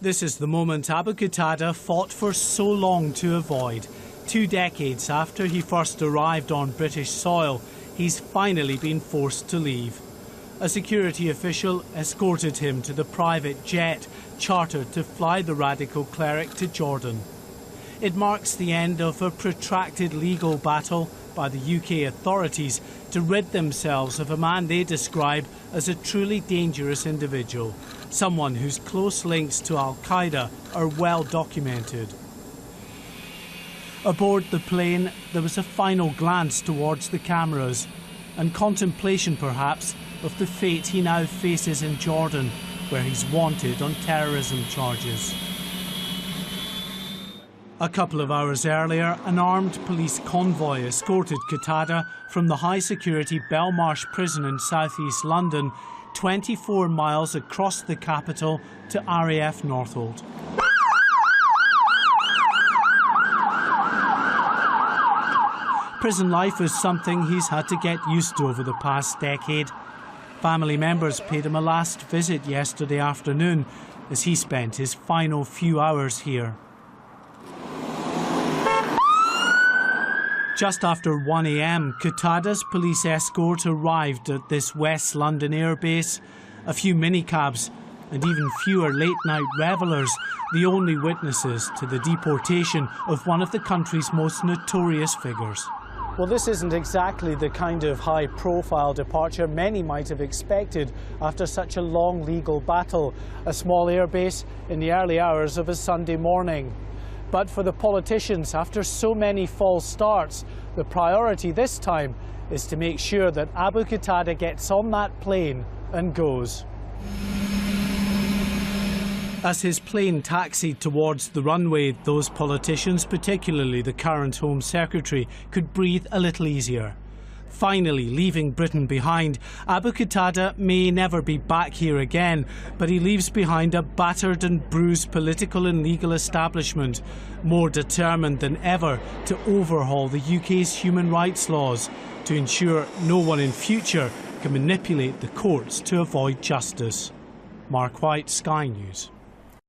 This is the moment Abu Qatada fought for so long to avoid. 2 decades after he first arrived on British soil, he's finally been forced to leave. A security official escorted him to the private jet chartered to fly the radical cleric to Jordan. It marks the end of a protracted legal battle by the UK authorities to rid themselves of a man they describe as a truly dangerous individual, someone whose close links to Al-Qaeda are well documented. Aboard the plane, there was a final glance towards the cameras and contemplation, perhaps, of the fate he now faces in Jordan, where he's wanted on terrorism charges. A couple of hours earlier, an armed police convoy escorted Qatada from the high-security Belmarsh prison in south-east London, 24 miles across the capital to RAF Northolt. Prison life is something he's had to get used to over the past decade. Family members paid him a last visit yesterday afternoon as he spent his final few hours here. Just after 1 a.m, Qatada's police escort arrived at this West London airbase. A few minicabs and even fewer late-night revellers, the only witnesses to the deportation of one of the country's most notorious figures. Well, this isn't exactly the kind of high-profile departure many might have expected after such a long legal battle. A small airbase in the early hours of a Sunday morning. But for the politicians, after so many false starts, the priority this time is to make sure that Abu Qatada gets on that plane and goes. As his plane taxied towards the runway, those politicians, particularly the current Home Secretary, could breathe a little easier. Finally leaving Britain behind, Abu Qatada may never be back here again, but he leaves behind a battered and bruised political and legal establishment, more determined than ever to overhaul the UK's human rights laws to ensure no one in future can manipulate the courts to avoid justice. Mark White, Sky News.